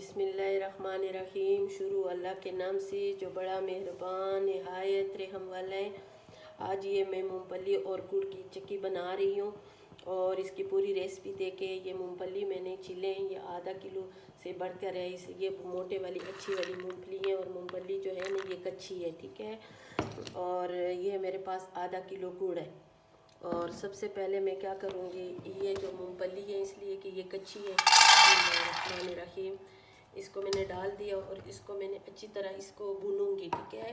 बिस्मिल्लाहिर्रहमानिर्रहीम। शुरू अल्लाह के नाम से जो बड़ा मेहरबान निहायत रहम वाला है। आज ये मैं मूंगफली और गुड़ की चिक्की बना रही हूँ और इसकी पूरी रेसिपी देके ये मूंगफली मैंने छिले हैं, ये आधा किलो से बढ़कर है। इस ये मोटे वाली अच्छी वाली मूंगफली है और मूंगफली जो है ना ये कच्ची है, ठीक है। और ये मेरे पास आधा किलो गुड़ है। और सबसे पहले मैं क्या करूँगी, ये जो मूंगफली है इसलिए कि ये कच्ची है, बिस्मिल्लाहिर्रहमानिर्रहीम, इसको मैंने डाल दिया और इसको मैंने अच्छी तरह इसको भूनूंगी, ठीक है।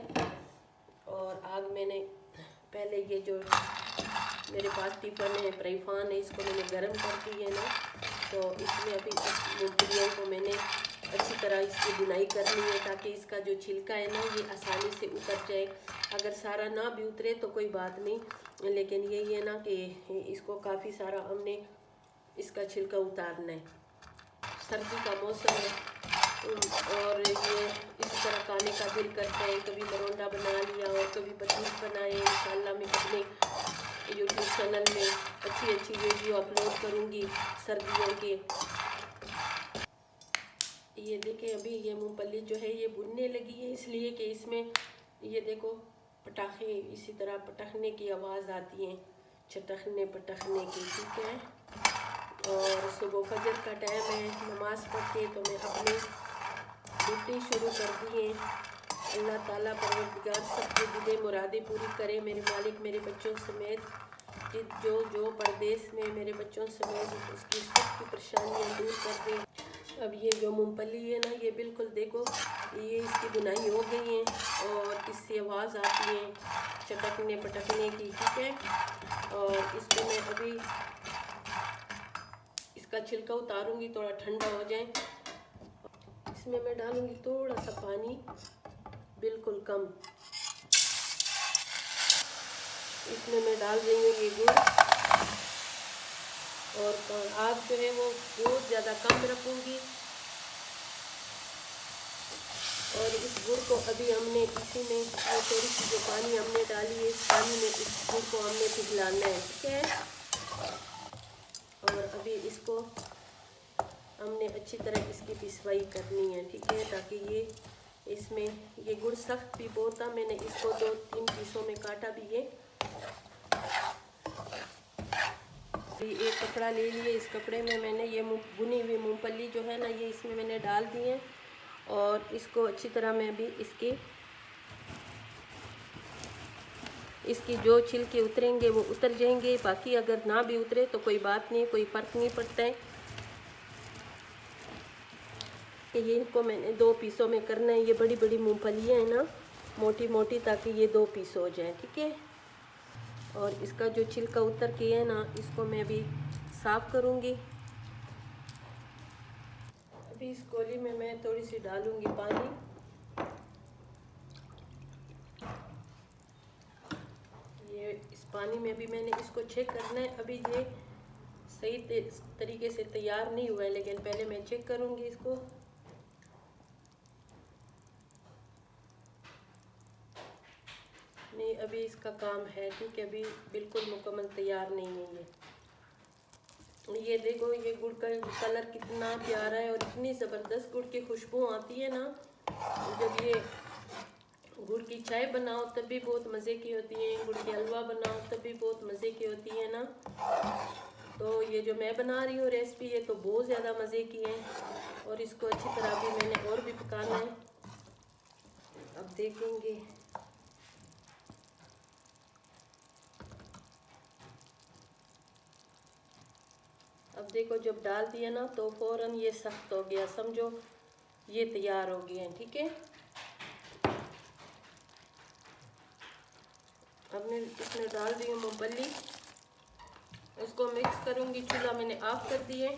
और आग मैंने पहले ये जो मेरे पास टिफन है फ्राई पैन है इसको मैंने गर्म कर दी है ना, तो इसमें अभी मूंगफलियों को मैंने अच्छी तरह इसकी बुनाई करनी है ताकि इसका जो छिलका है ना ये आसानी से उतर जाए। अगर सारा ना भी उतरे तो कोई बात नहीं, लेकिन यही है ना कि इसको काफ़ी सारा हमने इसका छिलका उतारना है। सर्दी का मौसम है और ये इस तरह खाने का दिल करता है, कभी मरोंडा बना लिया और कभी पतीस बनाए। इंशाल्लाह मैं अपने यूट्यूब चैनल में अच्छी अच्छी वीडियो अपलोड करूँगी सर्दियों के। ये देखें अभी ये मूंगफली जो है ये भुनने लगी है, इसलिए कि इसमें ये देखो पटाखे इसी तरह पटकने की आवाज़ आती है, चटकने पटकने की, ठीक है। और सुबह फजर का टाइम है, नमाज पढ़ के तो मैं अपनी ड्यूटी शुरू कर दी है। अल्लाह ताला परवरदिगार सबके दिले मुरादें पूरी करे, मेरे मालिक मेरे बच्चों समेत जो परदेश में मेरे बच्चों समेत उसकी सबकी परेशानियाँ दूर कर दे। अब ये जो मूंगफली है ना ये बिल्कुल देखो ये इसकी बुनाई हो गई है और इससे आवाज़ आती है चटकने पटकने की, ठीक है। और इसको मैं अभी इसका छिलका उतारूंगी, थोड़ा ठंडा हो जाए। इसमें मैं डालूंगी थोड़ा सा पानी, बिल्कुल कम। इसमें मैं डाल रही हूँ ये गुड़ और आग जो है वो बहुत ज़्यादा कम रखूँगी। और इस गुड़ को अभी हमने इसी में वो थोड़ी सी जो पानी हमने डाली है इस पानी में इस गुड़ को हमने पिघलाना है, ठीक है। और अभी इसको हमने अच्छी तरह इसकी पिसवाई करनी है, ठीक है, ताकि ये इसमें ये गुड़ सख्त भी बहुत था। मैंने इसको 2-3 पीसों में काटा भी है। एक कपड़ा ले लिए, इस कपड़े में मैंने ये भुनी हुई मूंगफली जो है ना ये इसमें मैंने डाल दी है और इसको अच्छी तरह मैं भी इसकी जो छिलके उतरेंगे वो उतर जाएंगे, बाकी अगर ना भी उतरे तो कोई बात नहीं, कोई फ़र्क नहीं पड़ता है। ये इनको मैंने 2 पीसों में करना है। ये बड़ी बड़ी मूंगफलियाँ हैं ना मोटी मोटी, ताकि ये 2 पीस हो जाएं, ठीक है। और इसका जो छिलका उतर के है ना इसको मैं अभी साफ़ करूँगी। अभी इस कोली में मैं थोड़ी सी डालूँगी पानी। ये इस पानी में भी मैंने इसको चेक करना है। अभी ये सही तरीके से तैयार नहीं हुआ है, लेकिन पहले मैं चेक करूँगी इसको। नहीं, अभी इसका काम है, ठीक है, अभी बिल्कुल मुकम्मल तैयार नहीं है ये देखो ये गुड़ का कलर कितना प्यारा है और इतनी ज़बरदस्त गुड़ की खुशबू आती है ना। जब ये गुड़ की चाय बनाओ तब भी बहुत मज़े की होती है, गुड़ की हलवा बनाओ तब भी बहुत मज़े की होती है ना। तो ये जो मैं बना रही हूँ रेसिपी ये तो बहुत ज़्यादा मज़े की है और इसको अच्छी तरह भी मैंने और भी पकाना है। अब देखेंगे। अब देखो जब डाल दिया ना तो फ़ौरन ये सख्त हो गया, समझो ये तैयार हो गया है, ठीक है। अब मैं इसमें डाल दी हूँ मूंगफली, इसको मिक्स करूँगी। चूल्हा मैंने ऑफ कर दिए।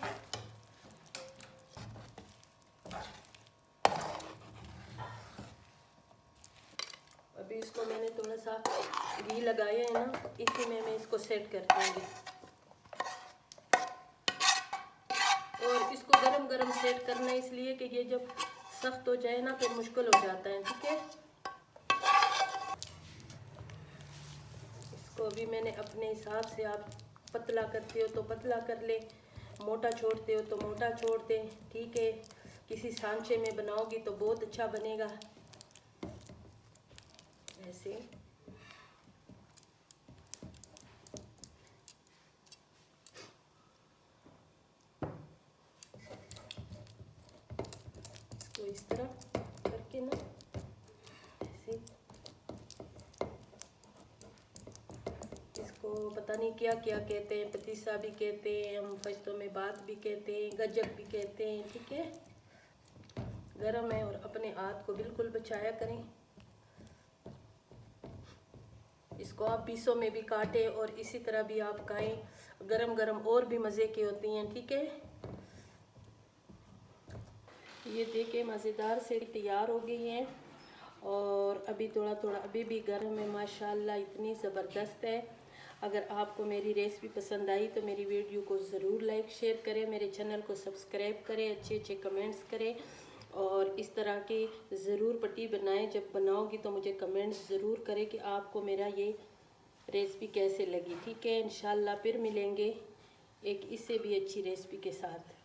अभी इसको मैंने थोड़ा सा घी लगाया है ना, इसी में मैं इसको सेट कर दूँगी और इसको गरम गरम सेट करना है, इसलिए कि ये जब सख्त हो जाए ना फिर मुश्किल हो जाता है, ठीक है। इसको अभी मैंने अपने हिसाब से, आप पतला करते हो तो पतला कर ले, मोटा छोड़ते हो तो मोटा छोड़ दे, ठीक है। किसी सांचे में बनाओगी तो बहुत अच्छा बनेगा। ऐसे इसको इस तरह करके ना ऐसे, इसको पता नहीं क्या क्या कहते हैं, पतीसा भी कहते हैं, हम फश्तों में बात भी कहते हैं, गजक भी कहते हैं। ठीक है, गरम है और अपने हाथ को बिल्कुल बचाया करें। इसको आप पीसों में भी काटें और इसी तरह भी आप खाएं, गरम गरम और भी मज़े की होती हैं। ठीक है, ये देखिए मज़ेदार से तैयार हो गई हैं और अभी थोड़ा थोड़ा अभी भी गर्म है माशाल्लाह, इतनी ज़बरदस्त है। अगर आपको मेरी रेसिपी पसंद आई तो मेरी वीडियो को ज़रूर लाइक शेयर करें, मेरे चैनल को सब्सक्राइब करें, अच्छे अच्छे कमेंट्स करें और इस तरह की ज़रूर पट्टी बनाएं। जब बनाओगी तो मुझे कमेंट्स ज़रूर करें कि आपको मेरा ये रेसिपी कैसे लगी। ठीक है, इंशाल्लाह फिर मिलेंगे एक इससे भी अच्छी रेसिपी के साथ।